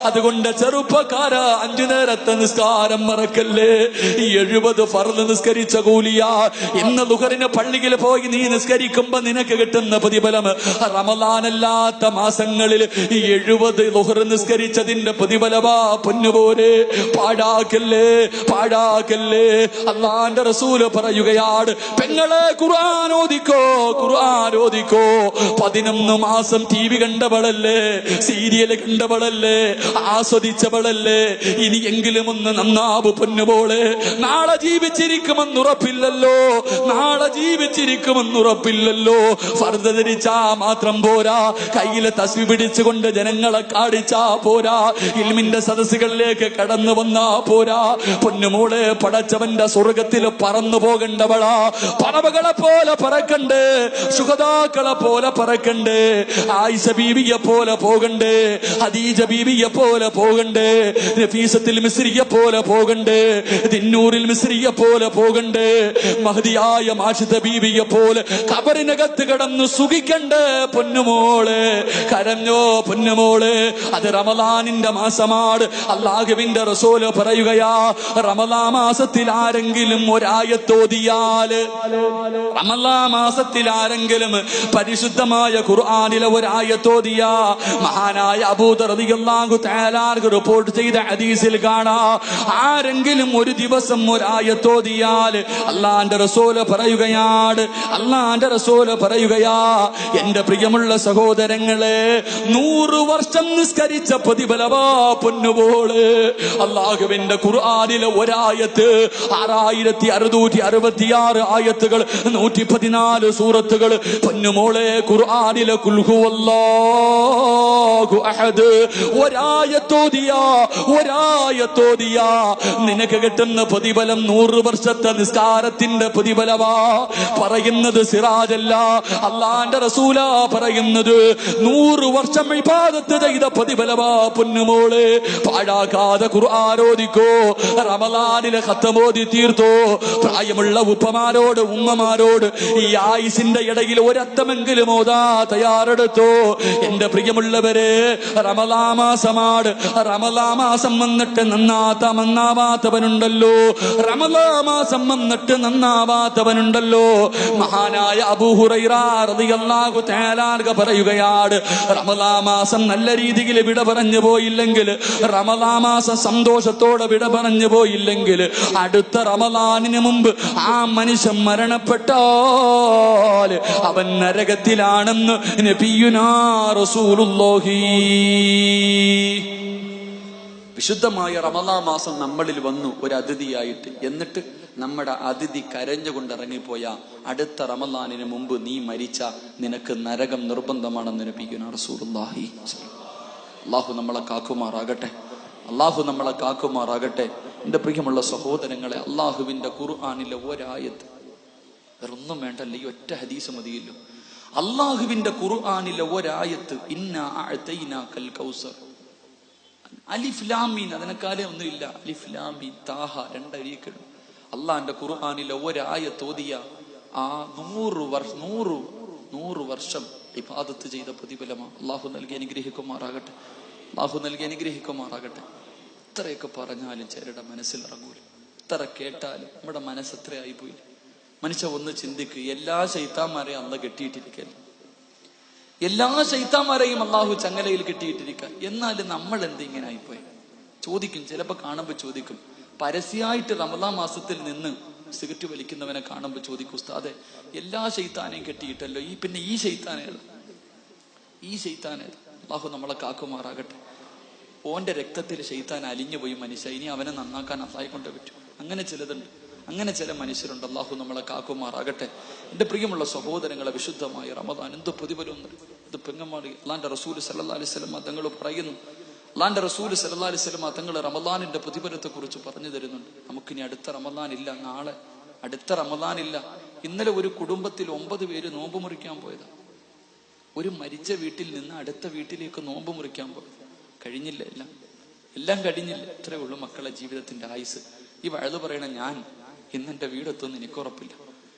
അതുകൊണ്ട് ചെറുപ്പക്കാര 5 നേരത്തെ നിസ്കാരം മറക്കല്ലേ. 70 ഫർള് നിസ്കരിച്ച കൂലിയ. ഇന്ന് ദുഹറിന് പള്ളിയിൽ പോയി നീ നിസ്കരിക്കുമ്പോ നിനക്ക് കിട്ടുന്ന പ്രതിഫലം റമളാനല്ലാത്ത മാസങ്ങളിൽ 70 ദുഹർ നിസ്കരിച്ചതിന്റെ പ്രതിഫലമാ. പൊന്നുപോലെ പാഴാക്കല്ലേ, പാഴാക്കല്ലേ. അല്ലാഹുവിന്റെ റസൂല് പറയുകയാണ്, പെങ്ങളെ ഖുർആൻ ഓദിക്കോ, ഖുർആൻ ഓദിക്കോ. 11 മാസം TV കണ്ടവളല്ലേ, സീരിയൽ കണ്ടവളല്ലേ, ആസ്വദിച്ചവളല്ലേ. ഇനിയെങ്കിലും ഒന്ന് നന്നാവ് പൊന്നുപോലെ. നാളെ ജീവിച്ചിരിക്കുമെന്നുറപ്പില്ലല്ലോ, നാളെ ജീവിച്ചിരിക്കുമെന്നുറപ്പില്ലല്ലോ. ഫർദ് ധരിച്ചാ മാത്രം പോരാ, കയ്യില് തസ്ബീഹ് പിടിച്ചുകൊണ്ട് ജനങ്ങളെ കാണിച്ചാ പോരാ, ഇൽമിന്റെ സദസ്സുകളിലേക്ക് കടന്നു വന്നാ പോരാ. പൊന്നുമോളെ, പടച്ചവന്റെ സ്വർഗത്തിൽ പറന്നു പോകണ്ടവളാ. പറവകളെ പോലെ പറക്കണ്ടേ, ശുഹദാക്കളെ പോലെ പറക്കണ്ടേ, ആയിഷ ബീവിയെ പോലെ പോകണ്ടേ, ഖദീജ ബീവിയെ പോലെ പോകണ്ടേ, നഫീസത്തുൽ മിസ്രിയെ പോലെ പോകണ്ടേ, ദിന്നൂറിൽ മിസ്രിയെ പോലെ പോകണ്ടേ, മഹദിയായ മാഷിദ ബീവിയെ പോലെ ഖബറിനകത്ത് കിടന്നു സുഖിക്കണ്ടേ. പൊന്നുമോളെ കരഞ്ഞോ പൊന്നുമോളെ. അത് റമളാനിന്റെ മാസമാണ്. അല്ലാഹുവിന്റെ റസൂൽ പറയുകയാ, റമളാൻ മാസത്തിൽ ആരെങ്കിലും ഒരായത്തോതിയാല്, റമളാൻ മാസത്തിൽ ആരെങ്കിലും പരിശുദ്ധമായ ഖുർആനിലെ ഒരായത്തോതിയാ, മഹാനായ അബൂദർ റളിയല്ലാഹു തആല റിപ്പോർട്ട് ചെയ്ത ഹദീസിൽ കാണാം, ആരെങ്കിലും ഒരു ദിവസം ഒരായത്തോതിയാൽ അല്ലാഹുവിന്റെ റസൂല് പറയുകയാണ്, അല്ലാഹുവിന്റെ റസൂല് പറയുകയാ, എന്റെ പ്രിയമുള്ള സഹോദരങ്ങളെ, 100 വർഷം നിസ്കരിച്ച പ്രതിഫലമാ പൊന്നുപോലെ. അല്ലാഹുവിന്റെ ഖുർആനിലെ ഒരായത്ത് 6666 ആയത്തുകൾ, 114 സൂറത്തുകൾ. പൊന്നുമോളെ, ഖുർആനിലെ ഖുൽ ഹുവല്ലാഹു അഹദ് ഒരായത്തോതിയാ നിനക്ക് കിട്ടുന്ന പ്രതിഫലം 100 വർഷത്തെ നിസ്കാരത്തിന്റെ പ്രതിഫലമാ. പറയുന്നത് സിറാജല്ല, അല്ലാഹുവിന്റെ റസൂലാ പറയുന്നത്. 100 വർഷം ഇബാദത്ത് ചെയ്ത പ്രതിഫലമാ പൊന്നുമോളെ. പാഴാക്കാതെ ഖുർആൻ ഓദിക്കോ, റമളാനിലെ ഖത്ം ഓതി തീർത്തോ. പ്രായമുള്ള ഉപ്പമാരോട് ഉമ്മമാരോട് ഈ ആയുസിന്റെ ഇടയിൽ ഒരത്തമെങ്കിലും ഓതാ തയ്യാറെടുത്തോ. എന്റെ പ്രിയമുള്ളവരെ, റമളാൻ മാസമാണ്. റമളാൻ മാസം വന്നിട്ട് നന്നാവാത്തവനുണ്ടല്ലോ, റമളാൻ മാസം വന്നിട്ട് നന്നാവാത്തവനുണ്ടല്ലോ. മഹാനായ അബൂ ഹുറൈറ റളിയല്ലാഹു തആല പറയുകയാണ്, റമളാൻ മാസം നല്ല രീതിയിൽ വിട പറഞ്ഞു പോയില്ലെങ്കിൽ, റമളാൻ മാസം സന്തോഷത്തോടെ വിട പറഞ്ഞു പോയില്ലെങ്കിൽ, അടുത്ത റമളാനിന് മുമ്പ് ആ മനുഷ്യൻ മരണപ്പെട്ടാൽ അവൻ നരകത്തിലാണെന്ന് നബിയുനാ റസൂലുള്ളാഹി. വിശുദ്ധമായ റമളാൻ മാസം നമ്മളിൽ വന്നു ഒരു അതിഥിയായിട്ട്. എന്നിട്ട് നമ്മുടെ അതിഥി കരഞ്ഞുകൊണ്ട് ഇറങ്ങിപ്പോയ അടുത്ത റമളാനിന് മുമ്പ് നീ മരിച്ച നിനക്ക് നരകം നിർബന്ധമാണെന്ന് നബിയുനാ റസൂലുള്ളാഹി. അല്ലാഹു നമ്മളെ കാക്കുമാറാകട്ടെ, അല്ലാഹു നമ്മളെ കാക്കുമാറാകട്ടെ. എന്റെ പ്രിയമുള്ള സഹോദരങ്ങളെ, അല്ലാഹുവിന്റെ ഖുർആനിലെ ഒരായത്ത്, വേറൊന്നും വേണ്ടല്ല, ഈ ഒറ്റ ഹദീസ് മതിയല്ലോ. അല്ലാഹുവിന്റെ ഖുർആനിലെ ഒരായത്ത്, ഇന്നാ അഅതൈനാകൽ കൗസർ, അലിഫ് ലാം മീൻ, അതിനെക്കാലം ഒന്നുമില്ല, അലിഫ് ലാം മീൻ താഹ, 2 അരിയക്കിടും. അള്ളാന്റെ ഖുർആനിലെ ഒരായത്ത് ഓതിയ ആ 100 വർഷം ഇബാദത്ത് ചെയ്ത പ്രതിഫലമാണ്. അള്ളാഹു നൽകി അനുഗ്രഹിക്കുമാറാകട്ടെ, അള്ളാഹു നൽകി അനുഗ്രഹിക്കുമാറാകട്ടെ. ഇത്രയൊക്കെ പറഞ്ഞാലും ചിലരുടെ മനസ്സിൽ ഇറങ്ങൂല, ഇത്ര കേട്ടാലും നമ്മുടെ മനസ്സ് എത്രയായി പോയി. മനുഷ്യ ഒന്ന് ചിന്തിക്കുക, എല്ലാ ശൈത്താന്മാരെയും അള്ളാഹ് കെട്ടിയിട്ടിരിക്കല്ലേ, എല്ലാ ശൈത്താന്മാരെയും അള്ളാഹു ചങ്ങലയിൽ കെട്ടിയിട്ടിരിക്കുക. എന്നാലും നമ്മൾ എന്തിങ്ങനെ ആയിപ്പോയി ചോദിക്കും. ചിലപ്പോ കാണുമ്പോ ചോദിക്കും, പരസ്യമായിട്ട് റമളാൻ മാസത്തിൽ നിന്ന് സിഗരറ്റ് വലിക്കുന്നവനെ കാണുമ്പോ ചോദിക്കും, ഉസ്താദെ എല്ലാ ശൈത്താനെയും കെട്ടിയിട്ടല്ലോ, പിന്നെ ഈ ശൈത്താനേത്, ഈ ശൈത്താനേത്? അള്ളാഹു നമ്മളെ കാക്കുമാറാകട്ടെ. ഓന്റെ രക്തത്തിൽ ശൈത്താൻ അലിഞ്ഞുപോയി മനുഷ്യ, ഇനി അവനെ നന്നാക്കാൻ അള്ളാഹെ കൊണ്ടേ പറ്റും. അങ്ങനെ ചിലതുണ്ട്, അങ്ങനെ ചില മനുഷ്യരുണ്ട്. അള്ളാഹു നമ്മളെ കാക്കുമാറാകട്ടെ. എന്റെ പ്രിയമുള്ള സഹോദരങ്ങളെ, വിശുദ്ധമായ റമദാൻ എന്ത് പ്രതിഫലം! ഇത് പെങ്ങന്മാർ അല്ലാഹുവിന്റെ റസൂൽ സല്ലല്ലാഹു അലൈഹി വസല്ലം തങ്ങൾ പറയുന്നു, അല്ലാഹുവിന്റെ റസൂൽ സല്ലല്ലാഹു അലൈഹി വസല്ലം തങ്ങൾ റമദാനിന്റെ പ്രതിഫലത്തെ കുറിച്ച് പറഞ്ഞു തരുന്നുണ്ട്. നമുക്കിനി അടുത്ത റമദാൻ ഇല്ല, നാളെ അടുത്ത റമദാൻ ഇല്ല. ഇന്നലെ ഒരു കുടുംബത്തിൽ 9 പേര് നോമ്പ് മുറിക്കാൻ പോയതാ. ഒരു മരിച്ച വീട്ടിൽ നിന്ന് അടുത്ത വീട്ടിലേക്ക് നോമ്പ് മുറിക്കാൻ പോയത്. കഴിഞ്ഞില്ല, എല്ലാം കഴിഞ്ഞില്ല. ഇത്രേ ഉള്ളൂ മക്കളെ ജീവിതത്തിന്റെ ആയുസ്. ഈ വഴുത് പറയണ, ഞാൻ ഇന്നെന്റെ വീടെത്തുമെന്ന് എനിക്കുറപ്പില്ല,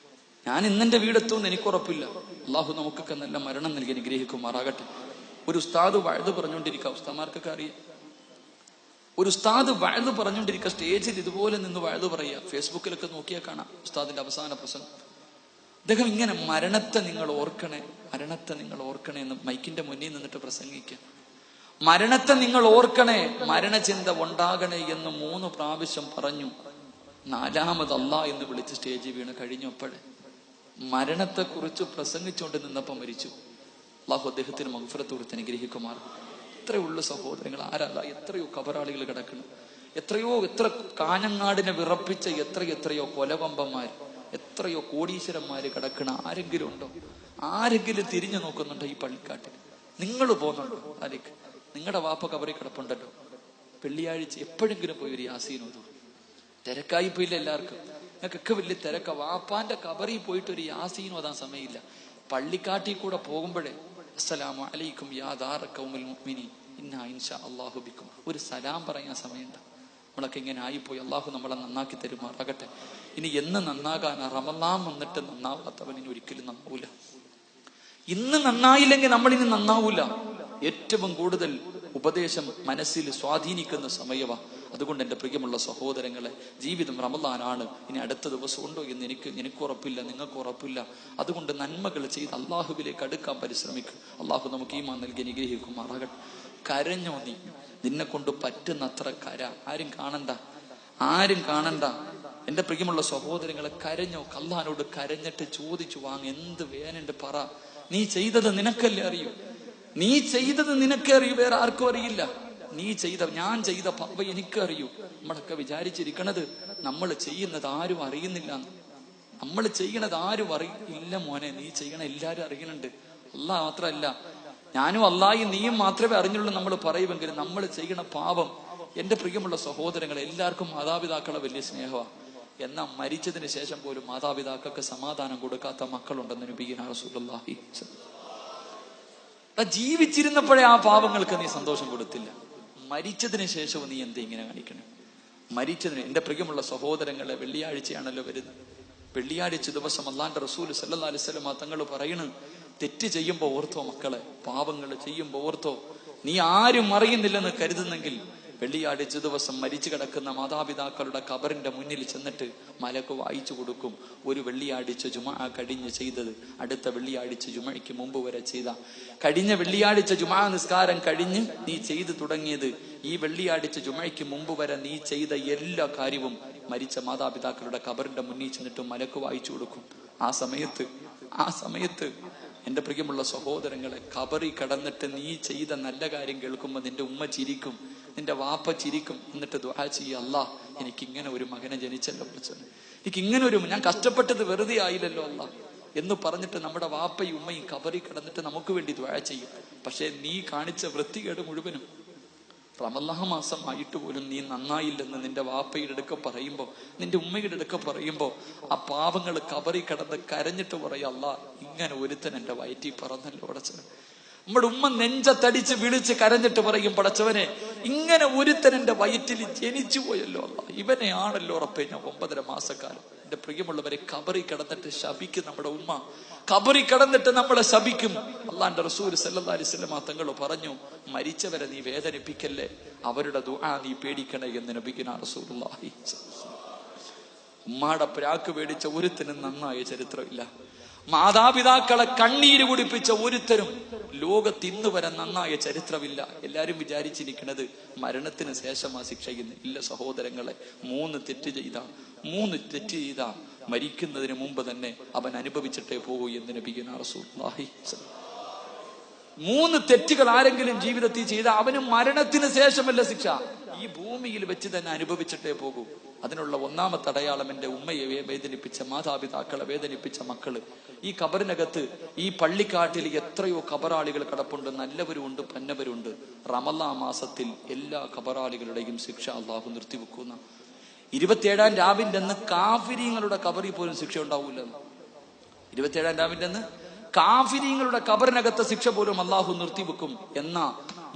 ഞാൻ ഇന്നെന്റെ വീടെത്തുമെന്ന് എനിക്കുറപ്പില്ല. അള്ളാഹു നമുക്കൊക്കെ നല്ല മരണം നൽകി അനുഗ്രഹിക്കുമാറാകട്ടെ. ഒരു ഉസ്താദ് വഴുത് പറഞ്ഞുകൊണ്ടിരിക്കുക, ഉസ്താദ്മാർക്കൊക്കെ അറിയാം. ഒരു ഉസ്താദ് വഴുത് പറഞ്ഞുകൊണ്ടിരിക്കുക, സ്റ്റേജിൽ ഇതുപോലെ നിന്ന് വഴുത് പറയുക. ഫേസ്ബുക്കിലൊക്കെ നോക്കിയാൽ കാണാം ഉസ്താദിന്റെ അവസാന പ്രസംഗം. അദ്ദേഹം ഇങ്ങനെ മരണത്തെ നിങ്ങൾ ഓർക്കണേ, മരണത്തെ നിങ്ങൾ ഓർക്കണേ എന്ന് മൈക്കിന്റെ മുന്നിൽ നിന്നിട്ട് പ്രസംഗിക്കുക. മരണത്തെ നിങ്ങൾ ഓർക്കണേ, മരണചിന്ത ഉണ്ടാകണേ എന്ന് 3 പ്രാവശ്യം പറഞ്ഞു. 4ാമത് അല്ലാ എന്ന് വിളിച്ച് സ്റ്റേജിൽ വീണ് കഴിഞ്ഞപ്പോഴേ മരണത്തെ കുറിച്ച് പ്രസംഗിച്ചുകൊണ്ട് നിന്നപ്പം മരിച്ചു. അള്ളാഹു അദ്ദേഹത്തിന് മഗ്ഫിറത്ത് കൊടുത്ത് അനുഗ്രഹിക്കുമാർ. എത്രയുള്ള സഹോദരങ്ങൾ, ആരാധ എത്രയോ കബറാളികൾ കിടക്കണം, എത്ര കാഞ്ഞങ്ങാടിനെ വിറപ്പിച്ച എത്രയോ കൊലവമ്പന്മാർ, എത്രയോ കോടീശ്വരന്മാര് കിടക്കണ ആരെങ്കിലും ഉണ്ടോ? ആരെങ്കിലും തിരിഞ്ഞു നോക്കുന്നുണ്ടോ ഈ പള്ളിക്കാട്ടിൽ? നിങ്ങൾ പോകുന്നുണ്ടോ? അതിലേക്ക് നിങ്ങളുടെ വാപ്പ കബറി കിടപ്പുണ്ടല്ലോ. വെള്ളിയാഴ്ച എപ്പോഴെങ്കിലും പോയി ഒരു യാസീൻ ഓതും. തിരക്കായി പോയില്ല എല്ലാവർക്കും, നിങ്ങൾക്കൊക്കെ വലിയ തിരക്ക. വാപ്പാന്റെ കബറിൽ പോയിട്ട് ഒരു യാസീൻ ഓതാൻ സമയമില്ല. പള്ളിക്കാട്ടിൽ കൂടെ പോകുമ്പോഴേ അസ്സലാമു അലൈക്കും യാ ദാറ ഖൗമിൽ മുഅ്മിനീൻ ഇന്നാ ഇൻഷാ അല്ലാഹു ബിക്കും ഒരു സലാം പറയാൻ സമയമുണ്ട്. നമ്മളൊക്കെ ഇങ്ങനെ ആയിപ്പോയി. അള്ളാഹു നമ്മളെ നന്നാക്കി തരുമാറാകട്ടെ. ഇനി എന്ന് നന്നാകാനാ? റമളാൻ വന്നിട്ട് നന്നാവാത്തവൻ ഇനി ഒരിക്കലും നന്നാവൂല. ഇന്ന് നന്നായില്ലെങ്കിൽ നമ്മൾ ഇനി നന്നാവൂല. ഏറ്റവും കൂടുതൽ ഉപദേശം മനസ്സിൽ സ്വാധീനിക്കുന്ന സമയവാ. അതുകൊണ്ട് എൻ്റെ പ്രിയമുള്ള സഹോദരങ്ങളെ, ജീവിതം റമളാനാണ്. ഇനി അടുത്ത ദിവസം ഉണ്ടോ എന്ന് എനിക്ക് ഉറപ്പില്ല, നിങ്ങൾക്ക് ഉറപ്പില്ല. അതുകൊണ്ട് നന്മകൾ ചെയ്ത് അള്ളാഹുവിലേക്ക് അടുക്കാൻ പരിശ്രമിക്കും. അള്ളാഹു നമുക്ക് ഈമാൻ നൽകി അനുഗ്രഹിക്കുമാറാകട്ടെ. കരഞ്ഞോ നീ? നിന്നെ കൊണ്ട് പറ്റുന്നത്ര കര. ആരും കാണണ്ട. എന്റെ പ്രിയമുള്ള സഹോദരങ്ങളെ, കരഞ്ഞോ? അല്ലാഹുവിനോട് കരഞ്ഞിട്ട് ചോദിച്ചു വാങ്ങ. എന്ത് വേനുണ്ട് പറ. നീ ചെയ്തത് നിനക്കല്ലേ അറിയൂ. നീ ചെയ്തത് നിനക്കേ അറിയൂ, വേറെ ആർക്കും അറിയില്ല. ഞാൻ ചെയ്ത പാപ എനിക്കറിയൂ. നമ്മളൊക്കെ വിചാരിച്ചിരിക്കണത് നമ്മൾ ചെയ്യുന്നത് ആരും അറിയുന്നില്ല. നമ്മൾ ചെയ്യണത് ആരും അറിയില്ല മോനെ. നീ ചെയ്യണ എല്ലാരും അറിയണുണ്ട്. അല്ലാഹ് മാത്രമല്ല, ഞാനും അല്ലാഹും നീയും മാത്രമേ അറിഞ്ഞുള്ളൂ നമ്മൾ പറയുമെങ്കിലും നമ്മൾ ചെയ്യണ പാപം, എന്റെ പ്രിയമുള്ള സഹോദരങ്ങൾ, എല്ലാവർക്കും മാതാപിതാക്കളെ വലിയ സ്നേഹമാണ്. എന്നാൽ മരിച്ചതിന് ശേഷം പോലും മാതാപിതാക്കൾക്ക് സമാധാനം കൊടുക്കാത്ത മക്കളുണ്ടെന്ന് നബിയുനാ റസൂലുള്ളാഹി. ജീവിച്ചിരുന്നപ്പോഴേ ആ പാവങ്ങൾക്ക് നീ സന്തോഷം കൊടുത്തില്ല, മരിച്ചതിന് ശേഷവും നീ എന്താ ഇങ്ങനെ കാണിക്കണം? എന്റെ പ്രിയമുള്ള സഹോദരങ്ങളെ, വെള്ളിയാഴ്ചയാണല്ലോ വരുന്നത്. വെള്ളിയാഴ്ച ദിവസം അല്ലാഹുവിന്റെ റസൂൽ സല്ലല്ലാഹു അലൈഹി വസല്ലം തങ്ങൾ പറയണ്, തെറ്റ് ചെയ്യുമ്പോ ഓർത്തോ മക്കളെ, പാപങ്ങൾ ചെയ്യുമ്പോ ഓർത്തോ. നീ ആരും അറിയുന്നില്ലെന്ന് കരുതുന്നെങ്കിൽ വെള്ളിയാഴ്ച ദിവസം മരിച്ചു കിടക്കുന്ന മാതാപിതാക്കളുടെ ഖബറിന്റെ മുന്നിൽ ചെന്നിട്ട് മലക്ക് വായിച്ചു കൊടുക്കും. ഒരു വെള്ളിയാഴ്ച ജുമാ കഴിഞ്ഞ് ചെയ്തത് അടുത്ത വെള്ളിയാഴ്ച ജുമയ്ക്ക് മുമ്പ് വരെ ചെയ്ത, കഴിഞ്ഞ വെള്ളിയാഴ്ച ജുമാ നിസ്കാരം കഴിഞ്ഞ് നീ ചെയ്തു തുടങ്ങിയത് ഈ വെള്ളിയാഴ്ച ജുമയ്ക്ക് മുമ്പ് വരെ നീ ചെയ്ത എല്ലാ കാര്യവും മരിച്ച മാതാപിതാക്കളുടെ ഖബറിന്റെ മുന്നിൽ ചെന്നിട്ട് മലക്ക് വായിച്ചു കൊടുക്കും. ആ സമയത്ത് എന്റെ പ്രിയമുള്ള സഹോദരങ്ങളെ, ഖബറി കിടന്നിട്ട് നീ ചെയ്ത നല്ല കാര്യം കേൾക്കുമ്പോൾ നിന്റെ ഉമ്മ ചിരിക്കും, നിന്റെ വാപ്പ ചിരിക്കും. എന്നിട്ട് ദുആ ചെയ്യ, അല്ലാഹ് എനിക്കിങ്ങനെ ഒരു മകനെ ജനിച്ചല്ലോ, ഞാൻ കഷ്ടപ്പെട്ടത് വെറുതെ ആയില്ലല്ലോ അല്ലാഹ് എന്ന് പറഞ്ഞിട്ട് നമ്മുടെ വാപ്പയും ഉമ്മയും ഖബറി കിടന്നിട്ട് നമുക്ക് വേണ്ടി ദുആ ചെയ്യും. പക്ഷെ നീ കാണിച്ച വൃത്തികേട് മുഴുവനും റമളാൻ മാസം ആയിട്ട് പോലും നീ നന്നായില്ലെന്ന് നിന്റെ വാപ്പയുടെ അടുക്ക പറയുമ്പോ, നിന്റെ ഉമ്മയുടെ അടുക്ക പറയുമ്പോ, ആ പാവങ്ങൾ ഖബറി കിടന്ന് കരഞ്ഞിട്ട് പറയും, അല്ലാഹ് ഇങ്ങനെ ഒരുത്തൻ എന്റെ വയറ്റിൽ പറന്നല്ലോ പടച്ചവനെ. നമ്മുടെ ഉമ്മ നെഞ്ചത്തടിച്ച് വിളിച്ച് കരഞ്ഞിട്ട് പറയും, പടച്ചവനെ ഇങ്ങനെ ഒരുത്തൻ എന്റെ വയറ്റിൽ ജനിച്ചു പോയല്ലോ അല്ലാഹ്, ഇവനെയാണല്ലോ ഉറപ്പേ ഞാൻ 9.5 മാസക്കാലം. എന്റെ പ്രിയമുള്ളവരെ, ഖബറി കിടന്നിട്ട് ശപിക്കും നമ്മുടെ ഉമ്മ, ഖബറി കിടന്നിട്ട് നമ്മളെ ശപിക്കും. അല്ലാഹുവിന്റെ റസൂൽ സല്ലല്ലാഹു അലൈഹി വസല്ലം തങ്ങൾ പറഞ്ഞു, മരിച്ചവരെ നീ വേദനിപ്പിക്കല്ലേ, അവരുടെ ദുആ നീ പേടിക്കണേ എന്ന് നബിയുനാ റസൂലുള്ളാഹി. ഉമ്മാടെ പ്രാക്ക് പേടിച്ച ഒരുത്തനും നന്നായ ചരിത്രമില്ല. മാതാപിതാക്കളെ കണ്ണീര് കുടിപ്പിച്ച ഒരുത്തരും ലോകത്ത് ഇന്ന് വരെ നന്നായ ചരിത്രമില്ല. എല്ലാരും വിചാരിച്ചിരിക്കുന്നത് മരണത്തിന് ശേഷമാ ശിക്ഷ. ഇല്ല സഹോദരങ്ങളെ, 3 തെറ്റ് ചെയ്താ മരിക്കുന്നതിന് മുമ്പ് തന്നെ അവൻ അനുഭവിച്ചിട്ടേ പോകൂ എന്ന് നബിയുനാ റസൂലുള്ളാഹി. 3 തെറ്റുകൾ ആരെങ്കിലും ജീവിതത്തിൽ ചെയ്താൽ അവന് മരണത്തിന് ശേഷമല്ല ശിക്ഷ, ഈ ഭൂമിയിൽ വെച്ച് തന്നെ അനുഭവിച്ചിട്ടേ പോകൂ. അതിനുള്ള ഒന്നാമത്തെ അടയാളം, എന്റെ ഉമ്മയെ വേദനിപ്പിച്ച മാതാപിതാക്കളെ വേദനിപ്പിച്ച മക്കള്. ഈ ഖബറിനകത്ത്, ഈ പള്ളിക്കാട്ടിൽ എത്രയോ ഖബറാളികൾ കിടപ്പുണ്ട്, നല്ലവരും ഉണ്ട്, പന്നവരുണ്ട്. റമളാൻ മാസത്തിൽ എല്ലാ ഖബറാളികളുടെയും ശിക്ഷ അള്ളാഹു നിർത്തിവെക്കുന്ന 27-ാം രാവിന്റെ അന്ന് കാഫിരീങ്ങളുടെ ഖബറിൽ പോലും ശിക്ഷ ഉണ്ടാവൂല. 27-ാം രാവിന്റെ അന്ന് കാഫിരീങ്ങളുടെ ഖബറിനകത്ത് ശിക്ഷ പോലും അള്ളാഹു നിർത്തിവെക്കും. എന്നാ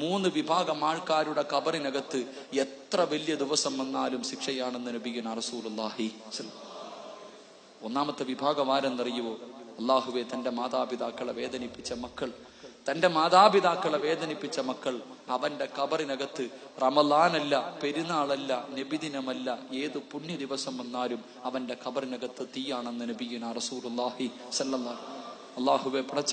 3 വിഭാഗം ആൾക്കാരുടെ ഖബറിനകത്ത് എത്ര വലിയ ദിവസം വന്നാലും ശിക്ഷയാണെന്ന് നബിയുനാ റസൂലുള്ളാഹി. ഒന്നാമത്തെ വിഭാഗം ആരെന്നറിയുവോ? അള്ളാഹുവെ, തന്റെ മാതാപിതാക്കളെ വേദനിപ്പിച്ച മക്കൾ, തന്റെ മാതാപിതാക്കളെ വേദനിപ്പിച്ച മക്കൾ, അവന്റെ ഖബറിനകത്ത് റമളാനല്ല, പെരുന്നാളല്ല, നബിദിനമല്ല, ഏത് പുണ്യ ദിവസം വന്നാലും അവന്റെ ഖബറിനകത്ത് തീയാണെന്ന് നബിയുനാ റസൂലുള്ളാഹി സ്വല്ലല്ലാഹു അല്ലാഹുവേ പടച്ച